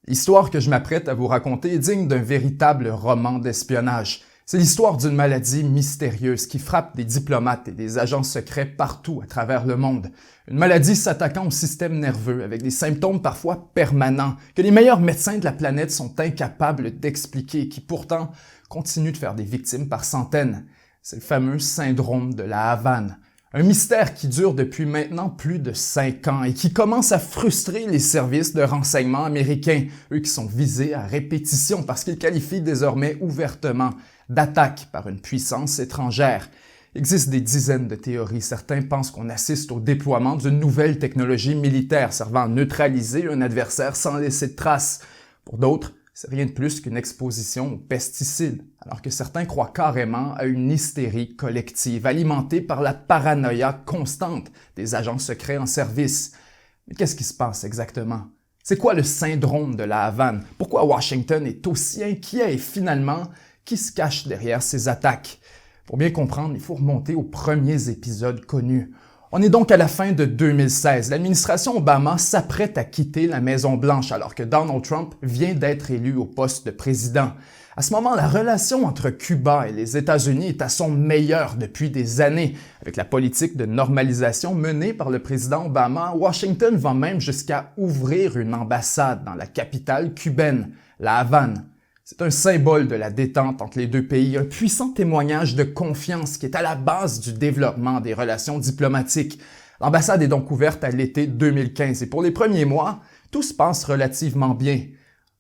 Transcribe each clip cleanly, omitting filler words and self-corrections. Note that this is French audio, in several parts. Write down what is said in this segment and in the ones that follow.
L'histoire que je m'apprête à vous raconter est digne d'un véritable roman d'espionnage. C'est l'histoire d'une maladie mystérieuse qui frappe des diplomates et des agents secrets partout à travers le monde. Une maladie s'attaquant au système nerveux avec des symptômes parfois permanents que les meilleurs médecins de la planète sont incapables d'expliquer et qui pourtant continuent de faire des victimes par centaines. C'est le fameux syndrome de la Havane. Un mystère qui dure depuis maintenant plus de 5 ans et qui commence à frustrer les services de renseignement américains, eux qui sont visés à répétition parce qu'ils qualifient désormais ouvertement d'attaque par une puissance étrangère. Il existe des dizaines de théories. Certains pensent qu'on assiste au déploiement d'une nouvelle technologie militaire servant à neutraliser un adversaire sans laisser de traces. Pour d'autres, c'est rien de plus qu'une exposition aux pesticides, alors que certains croient carrément à une hystérie collective alimentée par la paranoïa constante des agents secrets en service. Mais qu'est-ce qui se passe exactement? C'est quoi le syndrome de la Havane? Pourquoi Washington est aussi inquiet et finalement, qui se cache derrière ces attaques? Pour bien comprendre, il faut remonter aux premiers épisodes connus. On est donc à la fin de 2016. L'administration Obama s'apprête à quitter la Maison-Blanche alors que Donald Trump vient d'être élu au poste de président. À ce moment, la relation entre Cuba et les États-Unis est à son meilleur depuis des années. Avec la politique de normalisation menée par le président Obama, Washington va même jusqu'à ouvrir une ambassade dans la capitale cubaine, la Havane. C'est un symbole de la détente entre les deux pays, un puissant témoignage de confiance qui est à la base du développement des relations diplomatiques. L'ambassade est donc ouverte à l'été 2015 et pour les premiers mois, tout se passe relativement bien.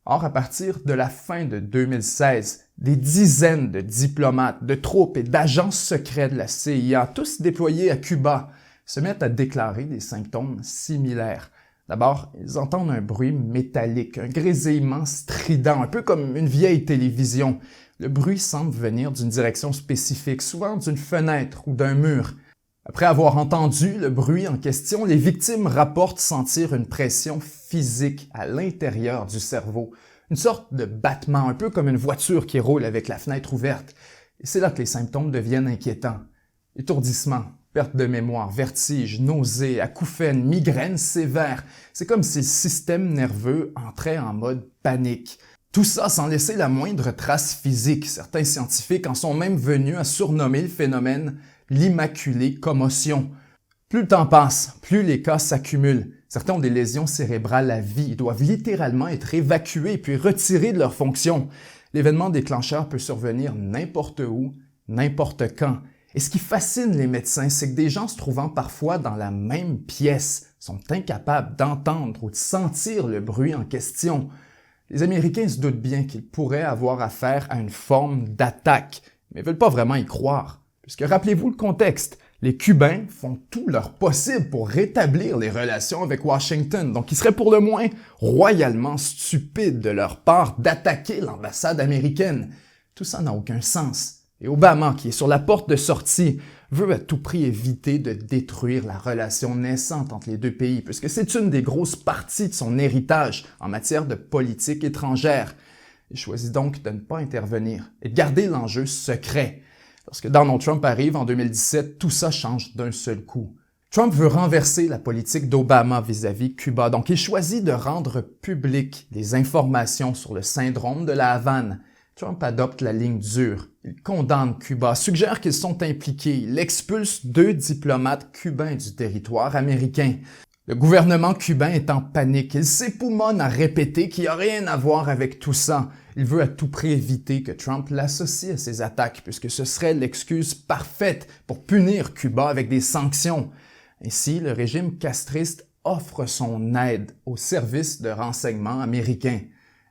Or, à partir de la fin de 2016, des dizaines de diplomates, de troupes et d'agents secrets de la CIA, tous déployés à Cuba, se mettent à déclarer des symptômes similaires. D'abord, ils entendent un bruit métallique, un grésillement strident, un peu comme une vieille télévision. Le bruit semble venir d'une direction spécifique, souvent d'une fenêtre ou d'un mur. Après avoir entendu le bruit en question, les victimes rapportent sentir une pression physique à l'intérieur du cerveau, une sorte de battement, un peu comme une voiture qui roule avec la fenêtre ouverte. Et c'est là que les symptômes deviennent inquiétants. Étourdissement, perte de mémoire, vertige, nausées, acouphènes, migraines sévères. C'est comme si le système nerveux entrait en mode panique. Tout ça sans laisser la moindre trace physique. Certains scientifiques en sont même venus à surnommer le phénomène l'immaculée commotion. Plus le temps passe, plus les cas s'accumulent. Certains ont des lésions cérébrales à vie. Ils doivent littéralement être évacués puis retirés de leurs fonctions. L'événement déclencheur peut survenir n'importe où, n'importe quand. Et ce qui fascine les médecins, c'est que des gens se trouvant parfois dans la même pièce sont incapables d'entendre ou de sentir le bruit en question. Les Américains se doutent bien qu'ils pourraient avoir affaire à une forme d'attaque, mais ne veulent pas vraiment y croire. Puisque rappelez-vous le contexte, les Cubains font tout leur possible pour rétablir les relations avec Washington, donc il serait pour le moins royalement stupide de leur part d'attaquer l'ambassade américaine. Tout ça n'a aucun sens. Et Obama, qui est sur la porte de sortie, veut à tout prix éviter de détruire la relation naissante entre les deux pays, puisque c'est une des grosses parties de son héritage en matière de politique étrangère. Il choisit donc de ne pas intervenir et de garder l'enjeu secret. Lorsque Donald Trump arrive en 2017, tout ça change d'un seul coup. Trump veut renverser la politique d'Obama vis-à-vis Cuba, donc il choisit de rendre publiques les informations sur le syndrome de la Havane. Trump adopte la ligne dure. Il condamne Cuba, suggère qu'ils sont impliqués. Il expulse 2 diplomates cubains du territoire américain. Le gouvernement cubain est en panique. Il s'époumonne à répéter qu'il n'y a rien à voir avec tout ça. Il veut à tout prix éviter que Trump l'associe à ces attaques, puisque ce serait l'excuse parfaite pour punir Cuba avec des sanctions. Ainsi, le régime castriste offre son aide aux services de renseignement américains.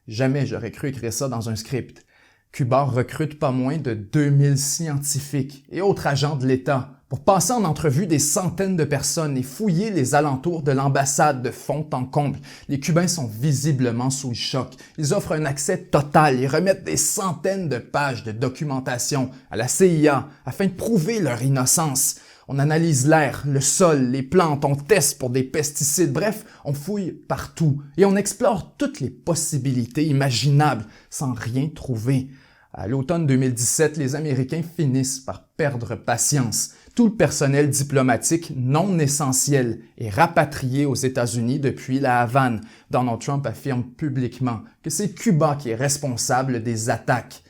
Jamais j'aurais cru écrire ça dans un script. Cuba recrute pas moins de 2000 scientifiques et autres agents de l'État pour passer en entrevue des centaines de personnes et fouiller les alentours de l'ambassade de fond en comble. Les Cubains sont visiblement sous le choc. Ils offrent un accès total et remettent des centaines de pages de documentation à la CIA afin de prouver leur innocence. On analyse l'air, le sol, les plantes, on teste pour des pesticides, bref, on fouille partout et on explore toutes les possibilités imaginables sans rien trouver. À l'automne 2017, les Américains finissent par perdre patience. Tout le personnel diplomatique non essentiel est rapatrié aux États-Unis depuis la Havane. Donald Trump affirme publiquement que c'est Cuba qui est responsable des attaques.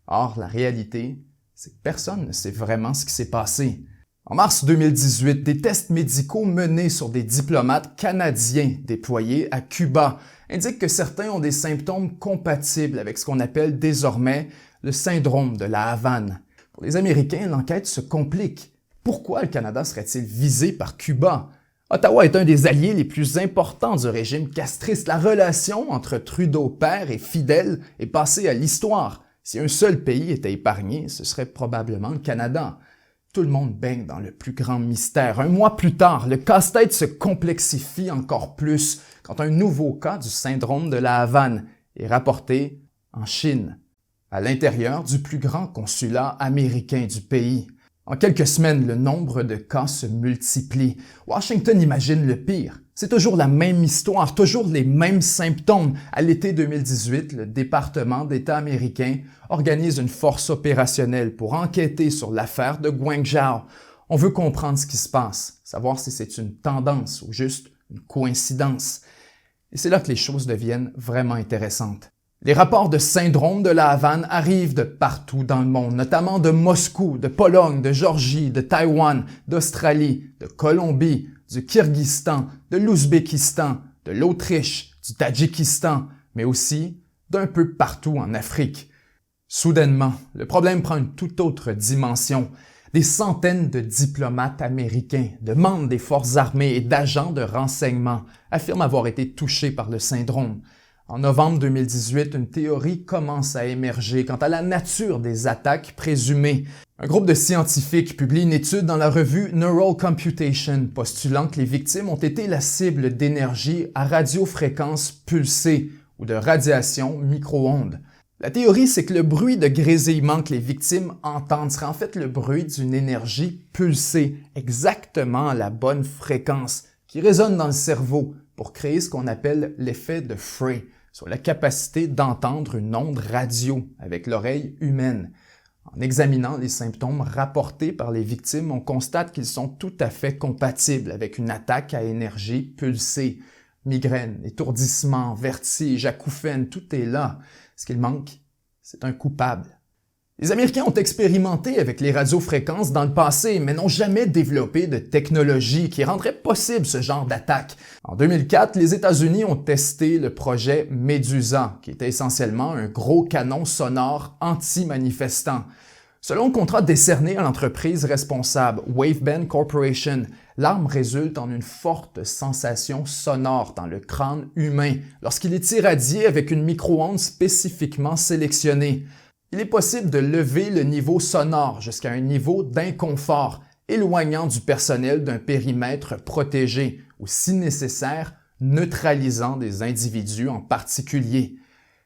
Or, la réalité, c'est que personne ne sait vraiment ce qui s'est passé. En mars 2018, des tests médicaux menés sur des diplomates canadiens déployés à Cuba indiquent que certains ont des symptômes compatibles avec ce qu'on appelle désormais le syndrome de la Havane. Pour les Américains, l'enquête se complique. Pourquoi le Canada serait-il visé par Cuba? Ottawa est un des alliés les plus importants du régime castriste. La relation entre Trudeau père et Fidel est passée à l'histoire. Si un seul pays était épargné, ce serait probablement le Canada. Tout le monde baigne dans le plus grand mystère. Un mois plus tard, le casse-tête se complexifie encore plus quand un nouveau cas du syndrome de la Havane est rapporté en Chine, à l'intérieur du plus grand consulat américain du pays. En quelques semaines, le nombre de cas se multiplie. Washington imagine le pire. C'est toujours la même histoire, toujours les mêmes symptômes. À l'été 2018, le département d'État américain organise une force opérationnelle pour enquêter sur l'affaire de Guangzhou. On veut comprendre ce qui se passe, savoir si c'est une tendance ou juste une coïncidence. Et c'est là que les choses deviennent vraiment intéressantes. Les rapports de syndrome de la Havane arrivent de partout dans le monde, notamment de Moscou, de Pologne, de Géorgie, de Taïwan, d'Australie, de Colombie, du Kirghizistan, de l'Ouzbékistan, de l'Autriche, du Tadjikistan, mais aussi d'un peu partout en Afrique. Soudainement, le problème prend une toute autre dimension. Des centaines de diplomates américains, de membres des forces armées et d'agents de renseignement affirment avoir été touchés par le syndrome. En novembre 2018, une théorie commence à émerger quant à la nature des attaques présumées. Un groupe de scientifiques publie une étude dans la revue Neural Computation postulant que les victimes ont été la cible d'énergie à radiofréquence pulsée ou de radiation micro-ondes. La théorie, c'est que le bruit de grésillement que les victimes entendent serait en fait le bruit d'une énergie pulsée, exactement à la bonne fréquence, qui résonne dans le cerveau pour créer ce qu'on appelle l'effet de Frey, sur la capacité d'entendre une onde radio avec l'oreille humaine. En examinant les symptômes rapportés par les victimes, on constate qu'ils sont tout à fait compatibles avec une attaque à énergie pulsée. Migraine, étourdissement, vertige, acouphènes, tout est là. Ce qu'il manque, c'est un coupable. Les Américains ont expérimenté avec les radiofréquences dans le passé, mais n'ont jamais développé de technologie qui rendrait possible ce genre d'attaque. En 2004, les États-Unis ont testé le projet Medusa, qui était essentiellement un gros canon sonore anti-manifestant. Selon le contrat décerné à l'entreprise responsable, Waveband Corporation, l'arme résulte en une forte sensation sonore dans le crâne humain lorsqu'il est irradié avec une micro-onde spécifiquement sélectionnée. Il est possible de lever le niveau sonore jusqu'à un niveau d'inconfort, éloignant du personnel d'un périmètre protégé ou, si nécessaire, neutralisant des individus en particulier.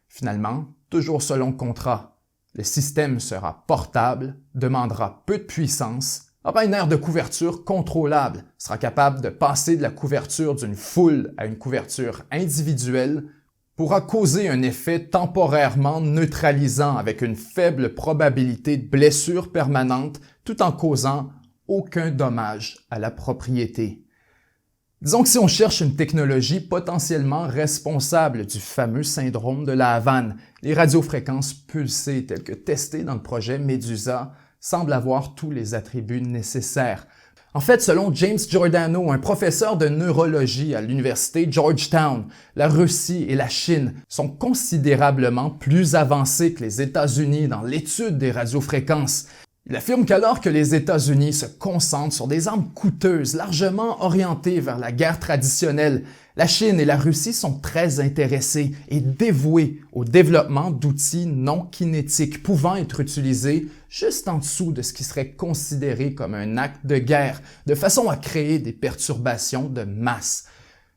Finalement, toujours selon le contrat, le système sera portable, demandera peu de puissance, aura une aire de couverture contrôlable, sera capable de passer de la couverture d'une foule à une couverture individuelle, pourra causer un effet temporairement neutralisant avec une faible probabilité de blessure permanente tout en causant aucun dommage à la propriété. Disons que si on cherche une technologie potentiellement responsable du fameux syndrome de la Havane, les radiofréquences pulsées telles que testées dans le projet Medusa semblent avoir tous les attributs nécessaires. En fait, selon James Giordano, un professeur de neurologie à l'université Georgetown, la Russie et la Chine sont considérablement plus avancés que les États-Unis dans l'étude des radiofréquences. Il affirme qu'alors que les États-Unis se concentrent sur des armes coûteuses, largement orientées vers la guerre traditionnelle, la Chine et la Russie sont très intéressées et dévouées au développement d'outils non kinétiques pouvant être utilisés juste en dessous de ce qui serait considéré comme un acte de guerre, de façon à créer des perturbations de masse.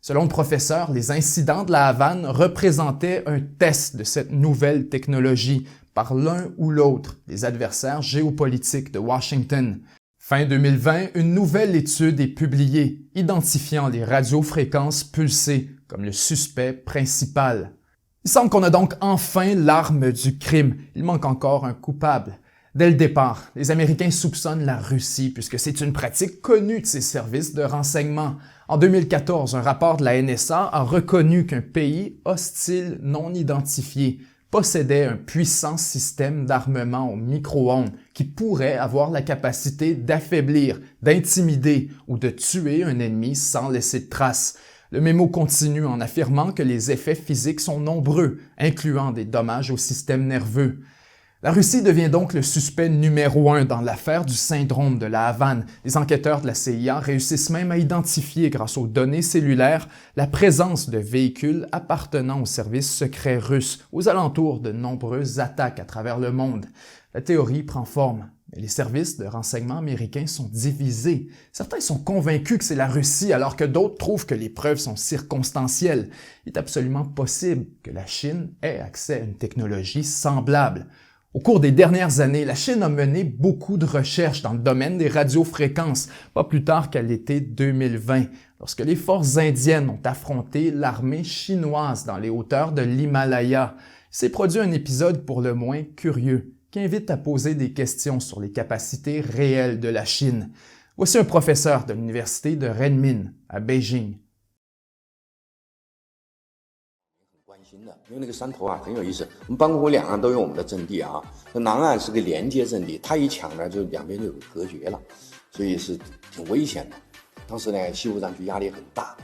Selon le professeur, les incidents de la Havane représentaient un test de cette nouvelle technologie par l'un ou l'autre des adversaires géopolitiques de Washington. Fin 2020, une nouvelle étude est publiée, identifiant les radiofréquences pulsées comme le suspect principal. Il semble qu'on a donc enfin l'arme du crime. Il manque encore un coupable. Dès le départ, les Américains soupçonnent la Russie puisque c'est une pratique connue de ces services de renseignement. En 2014, un rapport de la NSA a reconnu qu'un pays hostile non identifié possédait un puissant système d'armement au micro-ondes qui pourrait avoir la capacité d'affaiblir, d'intimider ou de tuer un ennemi sans laisser de traces. Le mémo continue en affirmant que les effets physiques sont nombreux, incluant des dommages au système nerveux. La Russie devient donc le suspect numéro 1 dans l'affaire du syndrome de la Havane. Les enquêteurs de la CIA réussissent même à identifier, grâce aux données cellulaires, la présence de véhicules appartenant aux services secrets russes aux alentours de nombreuses attaques à travers le monde. La théorie prend forme, mais les services de renseignement américains sont divisés. Certains sont convaincus que c'est la Russie, alors que d'autres trouvent que les preuves sont circonstancielles. Il est absolument possible que la Chine ait accès à une technologie semblable. Au cours des dernières années, la Chine a mené beaucoup de recherches dans le domaine des radiofréquences, pas plus tard qu'à l'été 2020, lorsque les forces indiennes ont affronté l'armée chinoise dans les hauteurs de l'Himalaya. Il s'est produit un épisode pour le moins curieux, qui invite à poser des questions sur les capacités réelles de la Chine. Voici un professeur de l'université de Renmin, à Beijing. 因为那个山头啊很有意思，我们邦国两岸都有我们的阵地啊，南岸是个连接阵地，它一抢呢，就两边就有隔绝了，所以是挺危险的。当时呢，西部战区压力很大，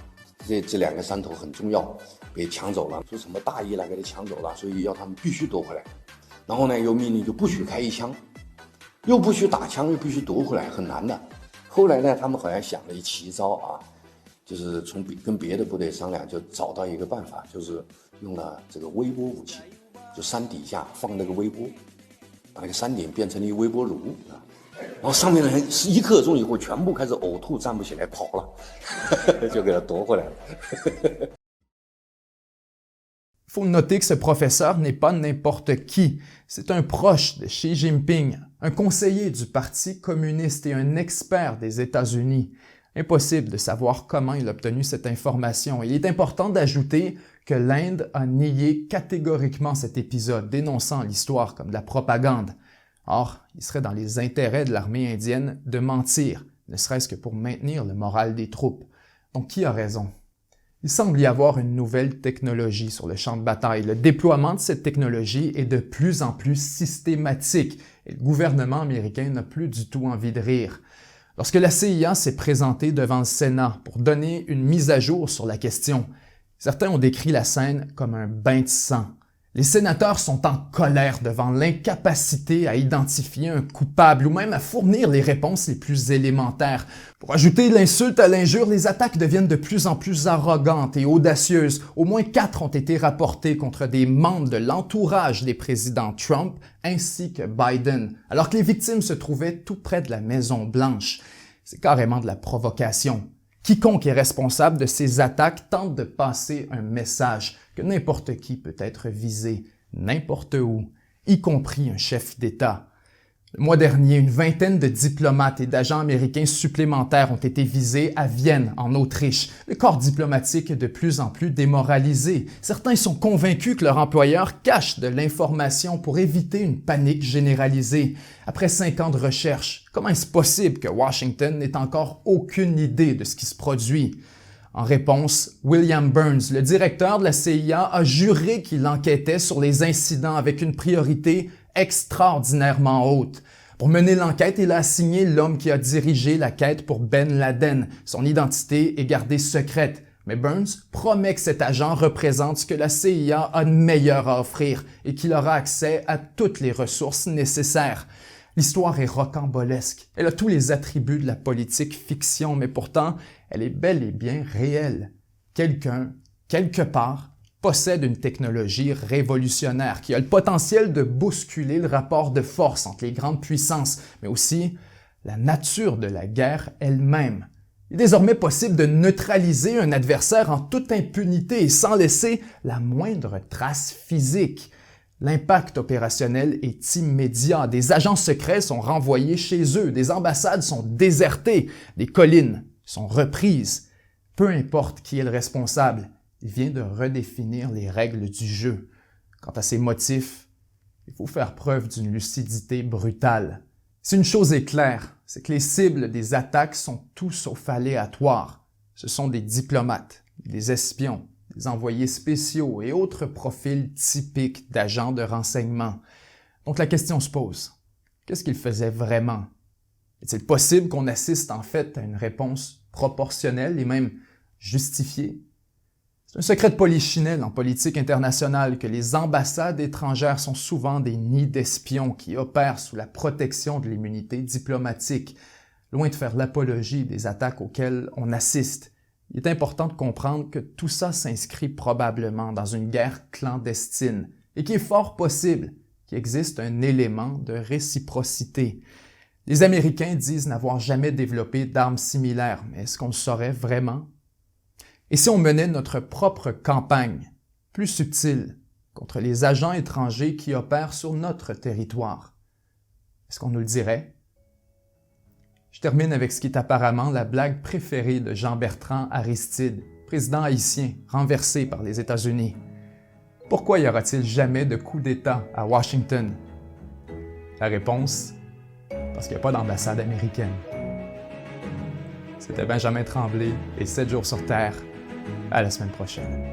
这两个山头很重要，被抢走了，说什么大意了给他抢走了，所以要他们必须夺回来。然后呢，又命令就不许开一枪，又不许打枪，又必须夺回来，很难的。后来呢，他们好像想了一奇招啊，就是跟别的部队商量，就找到一个办法，就是用了这个微波武器，就山底下放那个微波，把那个山顶变成了一微波炉啊，然后上面的人1刻钟以后全部开始呕吐，站不起来跑了，就给他夺回来了。Faut noter que ce professeur n'est pas n'importe qui. C'est un proche de Xi Jinping, un conseiller du Parti communiste et un expert des États-Unis. Impossible de savoir comment il a obtenu cette information. Il est important d'ajouter que l'Inde a nié catégoriquement cet épisode, dénonçant l'histoire comme de la propagande. Or, il serait dans les intérêts de l'armée indienne de mentir, ne serait-ce que pour maintenir le moral des troupes. Donc, qui a raison? Il semble y avoir une nouvelle technologie sur le champ de bataille. Le déploiement de cette technologie est de plus en plus systématique et le gouvernement américain n'a plus du tout envie de rire. Lorsque la CIA s'est présentée devant le Sénat pour donner une mise à jour sur la question, certains ont décrit la scène comme un bain de sang. Les sénateurs sont en colère devant l'incapacité à identifier un coupable ou même à fournir les réponses les plus élémentaires. Pour ajouter l'insulte à l'injure, les attaques deviennent de plus en plus arrogantes et audacieuses. Au moins 4 ont été rapportées contre des membres de l'entourage des présidents Trump ainsi que Biden, alors que les victimes se trouvaient tout près de la Maison-Blanche. C'est carrément de la provocation. Quiconque est responsable de ces attaques tente de passer un message que n'importe qui peut être visé, n'importe où, y compris un chef d'État. Le mois dernier, une vingtaine de diplomates et d'agents américains supplémentaires ont été visés à Vienne, en Autriche. Le corps diplomatique est de plus en plus démoralisé. Certains sont convaincus que leur employeur cache de l'information pour éviter une panique généralisée. Après 5 ans de recherche, comment est-ce possible que Washington n'ait encore aucune idée de ce qui se produit? En réponse, William Burns, le directeur de la CIA, a juré qu'il enquêtait sur les incidents avec une priorité extraordinairement haute. Pour mener l'enquête, il a assigné l'homme qui a dirigé la quête pour Ben Laden. Son identité est gardée secrète, mais Burns promet que cet agent représente ce que la CIA a de meilleur à offrir et qu'il aura accès à toutes les ressources nécessaires. L'histoire est rocambolesque. Elle a tous les attributs de la politique fiction, mais pourtant, elle est bel et bien réelle. Quelqu'un, quelque part, possède une technologie révolutionnaire qui a le potentiel de bousculer le rapport de force entre les grandes puissances, mais aussi la nature de la guerre elle-même. Il est désormais possible de neutraliser un adversaire en toute impunité et sans laisser la moindre trace physique. L'impact opérationnel est immédiat. Des agents secrets sont renvoyés chez eux, des ambassades sont désertées, des collines sont reprises. Peu importe qui est le responsable, il vient de redéfinir les règles du jeu. Quant à ses motifs, il faut faire preuve d'une lucidité brutale. Si une chose est claire, c'est que les cibles des attaques sont tout sauf aléatoires. Ce sont des diplomates, des espions, des envoyés spéciaux et autres profils typiques d'agents de renseignement. Donc la question se pose, qu'est-ce qu'ils faisaient vraiment? Est-il possible qu'on assiste en fait à une réponse proportionnelle et même justifiée? C'est un secret de polichinelle en politique internationale que les ambassades étrangères sont souvent des nids d'espions qui opèrent sous la protection de l'immunité diplomatique, loin de faire l'apologie des attaques auxquelles on assiste. Il est important de comprendre que tout ça s'inscrit probablement dans une guerre clandestine et qu'il est fort possible qu'il existe un élément de réciprocité. Les Américains disent n'avoir jamais développé d'armes similaires, mais est-ce qu'on le saurait vraiment? Et si on menait notre propre campagne, plus subtile, contre les agents étrangers qui opèrent sur notre territoire? Est-ce qu'on nous le dirait? Je termine avec ce qui est apparemment la blague préférée de Jean-Bertrand Aristide, président haïtien renversé par les États-Unis. Pourquoi y aura-t-il jamais de coup d'État à Washington? La réponse, parce qu'il n'y a pas d'ambassade américaine. C'était Benjamin Tremblay et 7 jours sur Terre. À la semaine prochaine.